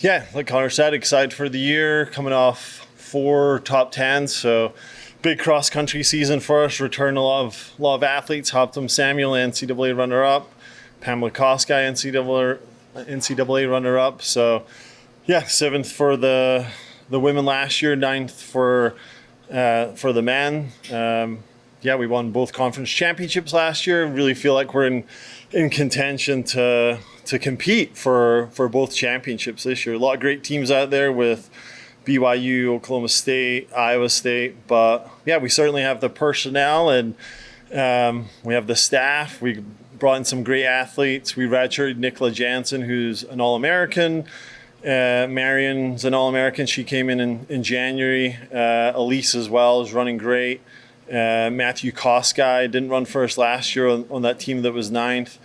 Yeah, like Connor said, excited for the year, coming off 4 top 10s, so big cross country season for us. Return a lot of athletes. Hoptum Samuel, NCAA runner up. Pamela Koskay, NCAA runner up. So yeah, 7th for the women last year, 9th for the men. We won both conference championships last year. Really feel like we're in contention to compete for both championships this year. A lot of great teams out there with BYU, Oklahoma State, Iowa State, but yeah, we certainly have the personnel and we have the staff. We brought in some great athletes. We redshirted Nicola Jansen, who's an All-American. Marion's an All-American. She came in January. Elise as well is running great. Matthew Koskay didn't run first last year on that team that was 9th.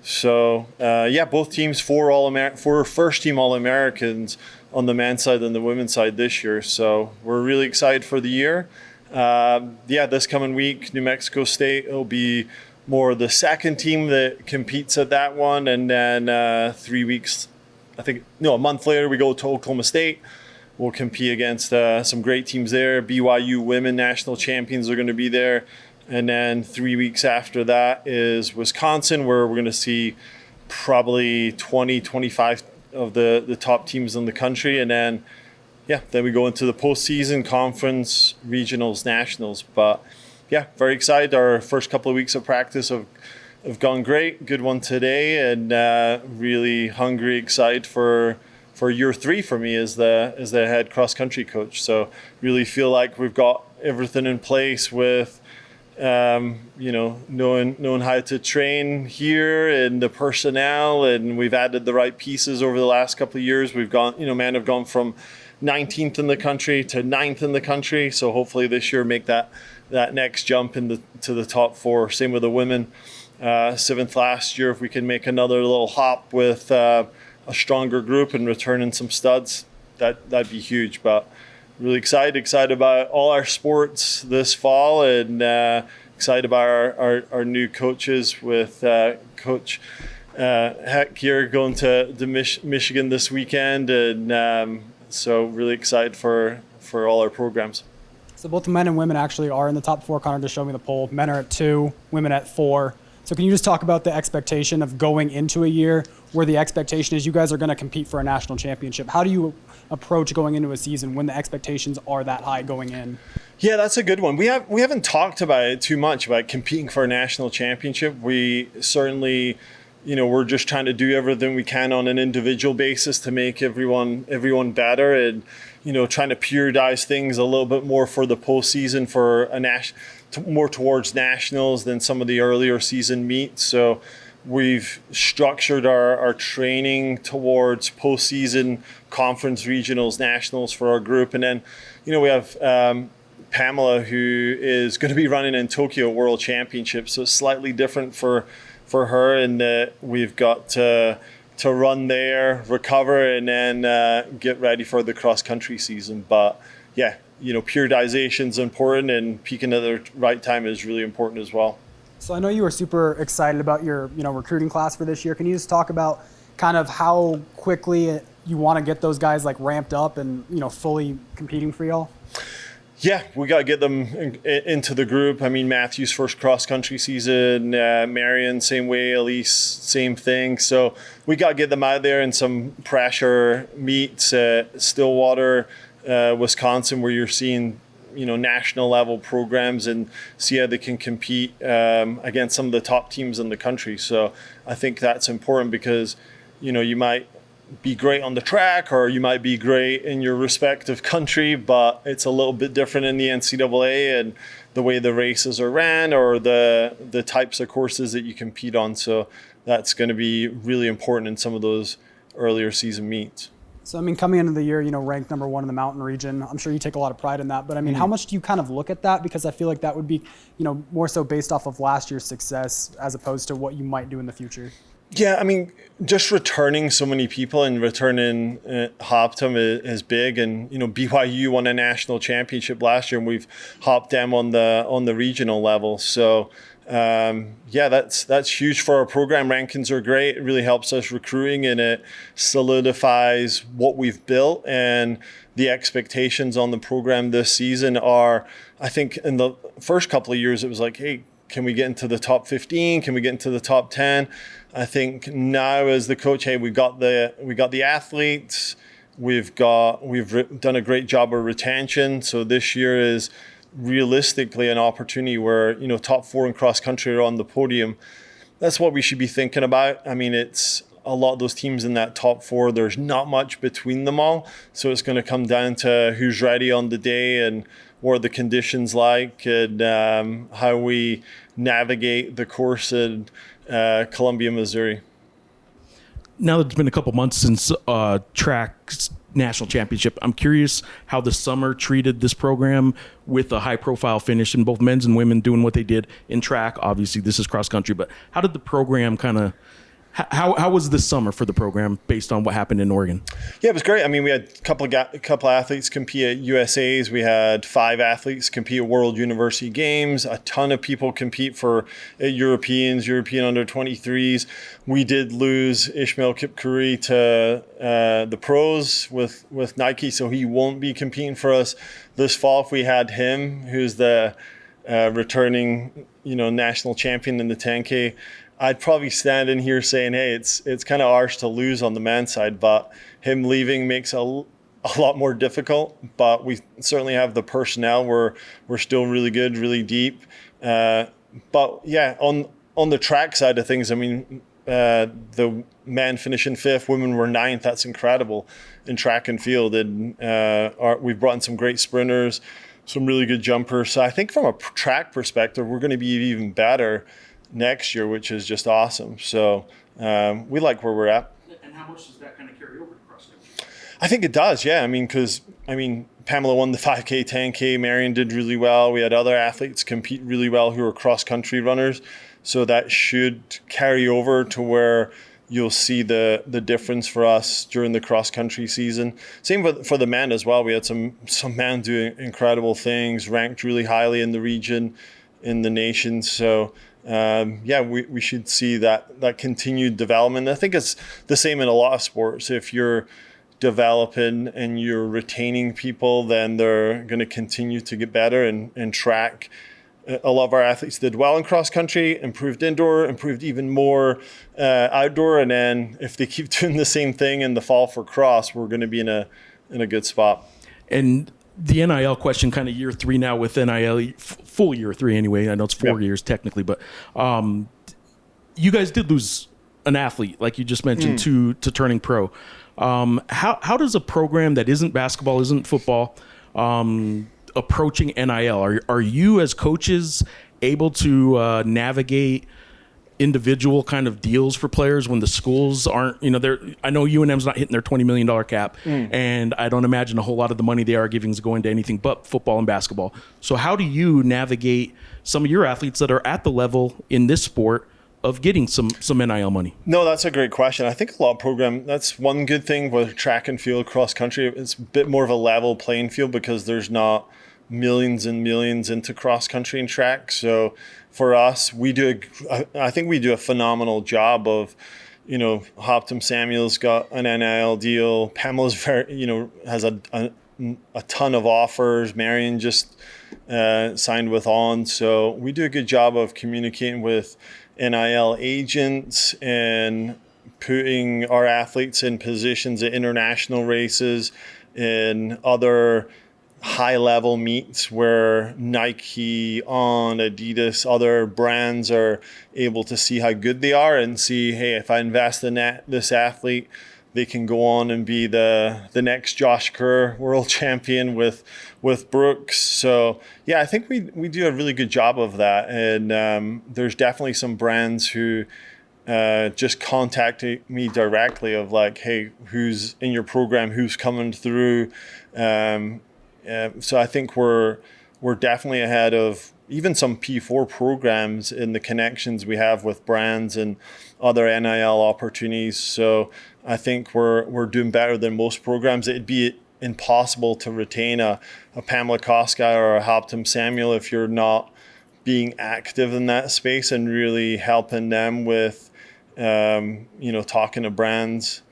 So both teams four first-team All-Americans on the men's side and the women's side this year. So we're really excited for the year. This coming week, New Mexico State will be more the second team that competes at that one, and then 3 weeks, a month later, we go to Oklahoma State. We'll compete against some great teams there. BYU women national champions are going to be there. And then 3 weeks after that is Wisconsin, where we're going to see probably 20, 25 of the top teams in the country. And then we go into the postseason, conference, regionals, nationals. But yeah, very excited. Our first couple of weeks of practice have gone great. Good one today, and really hungry, excited for year 3 for me as the head cross country coach. So really feel like we've got everything in place with knowing how to train here and the personnel, and we've added the right pieces over the last couple of years. We've gone, men have gone from 19th in the country to 9th in the country. So hopefully this year make that next jump to the top 4. Same with the women. 7th last year. If we can make another little hop with a stronger group and return in some studs, that'd be huge. But really excited about all our sports this fall, and excited about our new coaches with Coach Heck here going to Michigan this weekend, and so really excited for all our programs. So both the men and women actually are in the top 4. Connor just showed me the poll. Men are at 2, women at 4. So can you just talk about the expectation of going into a year where the expectation is you guys are going to compete for a national championship? How do you approach going into a season when the expectations are that high going in? Yeah, that's a good one. We haven't talked about it too much, about competing for a national championship. We certainly, we're just trying to do everything we can on an individual basis to make everyone better, and trying to periodize things a little bit more for the postseason, for more towards nationals than some of the earlier season meets. So we've structured our training towards postseason, conference, regionals, nationals for our group. And then, we have Pamela, who is going to be running in Tokyo World Championships. So it's slightly different for her, in that we've got to run there, recover, and then get ready for the cross-country season. But yeah, periodization is important, and peaking at the right time is really important as well. So I know you were super excited about your recruiting class for this year. Can you just talk about kind of how quickly you want to get those guys ramped up and fully competing for y'all? Yeah, we got to get them into the group. I mean, Matthew's first cross-country season, Marion, same way, Elise, same thing. So we got to get them out there in some pressure meets at Stillwater, Wisconsin, where you're seeing, national level programs, and see how they can compete against some of the top teams in the country. So I think that's important, because, you might be great on the track, or you might be great in your respective country, but it's a little bit different in the NCAA and the way the races are ran, or the types of courses that you compete on. So that's going to be really important in some of those earlier season meets. So, coming into the year, ranked number 1 in the mountain region, I'm sure you take a lot of pride in that. But, how much do you kind of look at that? Because I feel like that would be, more so based off of last year's success as opposed to what you might do in the future. Yeah, I mean, just returning so many people and returning Hoptom is big. And BYU won a national championship last year, and we've hopped them on the regional level. So yeah, that's huge for our program. Rankings are great. It really helps us recruiting, and it solidifies what we've built. And the expectations on the program this season are, I think, in the first couple of years, it was like, hey, can we get into the top 15? Can we get into the top 10? I think now as the coach, hey, we got the athletes, we've done a great job of retention. So this year is realistically an opportunity where top 4 in cross country are on the podium. That's what we should be thinking about. I mean, it's a lot of those teams in that top 4. There's not much between them all, so it's going to come down to who's ready on the day and what are the conditions like, and how we navigate the course in Columbia, Missouri. Now that it's been a couple months since track's national championship, I'm curious how the summer treated this program with a high-profile finish in both men's and women doing what they did in track. Obviously, this is cross-country, but how did the program how was this summer for the program based on what happened in Oregon? Yeah, it was great. I mean, we had a couple athletes compete at USAs. We had 5 athletes compete at World University Games. A ton of people compete for European under 23s. We did lose Ishmael Kipkuri to the pros with Nike, so he won't be competing for us this fall. If we had him, who's the returning national champion in the 10K, I'd probably stand in here saying, hey, it's kind of ours to lose on the men's side, but him leaving makes a lot more difficult. But we certainly have the personnel. We're still really good, really deep. But yeah, on the track side of things, I mean, the men finishing 5th, women were 9th. That's incredible in track and field. And we've brought in some great sprinters, some really good jumpers. So I think from a track perspective, we're going to be even better next year, which is just awesome. So we like where we're at. And how much does that kind of carry over to cross country? I think it does, yeah. I mean, because Pamela won the 5K, 10K. Marion did really well. We had other athletes compete really well who are cross country runners. So that should carry over to where you'll see the difference for us during the cross country season. Same for the men as well. We had some men doing incredible things, ranked really highly in the region, in the nation. So yeah, we should see that continued development. I think it's the same in a lot of sports. If you're developing and you're retaining people, then they're going to continue to get better. And track, a lot of our athletes did well in cross country, improved indoor, improved even more outdoor. And then if they keep doing the same thing in the fall for cross, we're going to be in a good spot. And the NIL question, kind of year 3 now with NIL, full year 3 anyway. I know it's 4 years technically, but you guys did lose an athlete, like you just mentioned, to turning pro. How does a program that isn't basketball, isn't football, approaching NIL? Are you as coaches able to navigate individual kind of deals for players when the schools aren't, I know UNM's not hitting their $20 million cap, and I don't imagine a whole lot of the money they are giving is going to anything but football and basketball. So how do you navigate some of your athletes that are at the level in this sport of getting some NIL money? No, that's a great question. I think a lot of program, that's one good thing with track and field, cross country. It's a bit more of a level playing field because there's not millions and millions into cross country and track. So for us, I think we do a phenomenal job of, Hoptom Samuel's got an NIL deal. Pamela's has a ton of offers. Marion just signed with On. So we do a good job of communicating with NIL agents and putting our athletes in positions at international races and other high-level meets where Nike, On, Adidas, other brands are able to see how good they are and see, hey, if I invest in this athlete, they can go on and be the next Josh Kerr world champion with Brooks. So yeah, I think we do a really good job of that. And there's definitely some brands who just contacted me directly of like, hey, who's in your program, who's coming through. So I think we're we're definitely ahead of even some P4 programs in the connections we have with brands and other NIL opportunities. So I think we're doing better than most programs. It'd be impossible to retain a Pamela Koskei or a Halpton Samuel if you're not being active in that space and really helping them with, talking to brands.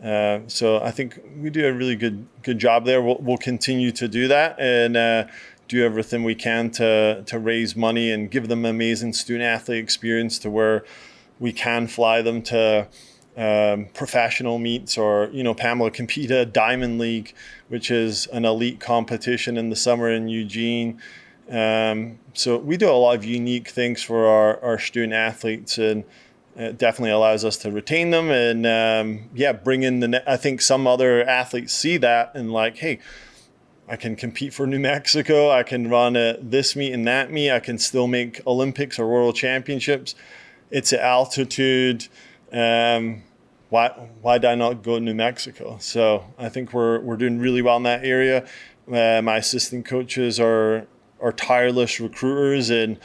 So I think we do a really good job there. We'll continue to do that and do everything we can to raise money and give them amazing student athlete experience to where we can fly them to professional meets, or Pamela compete at Diamond League, which is an elite competition in the summer in Eugene. So we do a lot of unique things for our student athletes, and it definitely allows us to retain them and bring in I think some other athletes see that and like, hey, I can compete for New Mexico, I can run at this meet and that meet, I can still make Olympics or World Championships. It's at altitude. Why did I not go to New Mexico? So I think we're doing really well in that area. My assistant coaches are tireless recruiters, and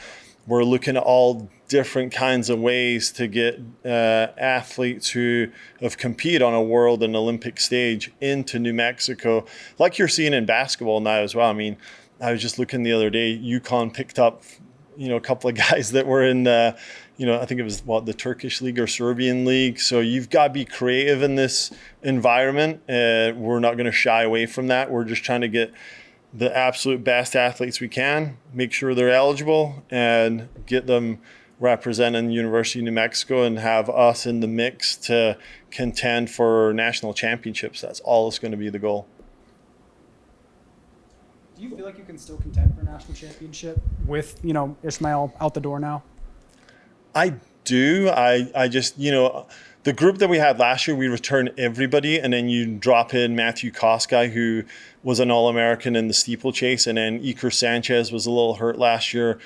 we're looking at all different kinds of ways to get athletes who have competed on a world and Olympic stage into New Mexico, like you're seeing in basketball now as well. I mean, I was just looking the other day, UConn picked up, a couple of guys that were in, I think it was the Turkish league or Serbian league. So you've got to be creative in this environment. We're not going to shy away from that. We're just trying to get the absolute best athletes we can, make sure they're eligible, and get them representing University of New Mexico and have us in the mix to contend for national championships. That's always going to be the goal. Do you feel like you can still contend for a national championship with, Ishmael out the door now? I do. I just, the group that we had last year, we returned everybody, and then you drop in Matthew Koskei, who was an All-American in the steeplechase, and then Iker Sanchez was a little hurt last year.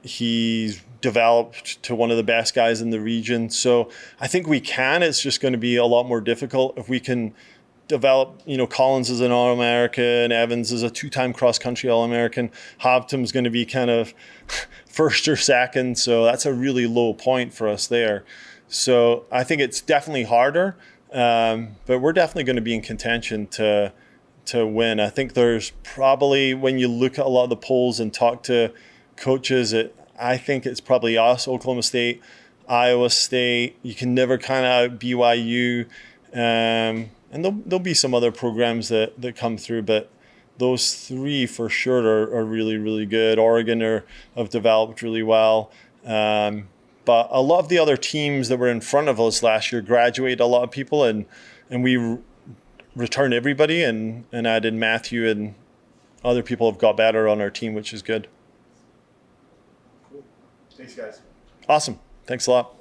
He's developed to one of the best guys in the region. So I think we can. It's just going to be a lot more difficult if we can develop, Collins is an All-American, Evans is a two-time cross-country All-American. Hobtom's going to be kind of first or second. So that's a really low point for us there. So I think it's definitely harder, but we're definitely going to be in contention to win. I think there's probably, when you look at a lot of the polls and talk to coaches, I think it's probably us, Oklahoma State, Iowa State. You can never kind of BYU, and there'll be some other programs that come through, but those three for sure are really, really good. Oregon have developed really well. But a lot of the other teams that were in front of us last year graduated a lot of people, and we returned everybody and added Matthew, and other people have got better on our team, which is good. Cool. Thanks, guys. Awesome. Thanks a lot.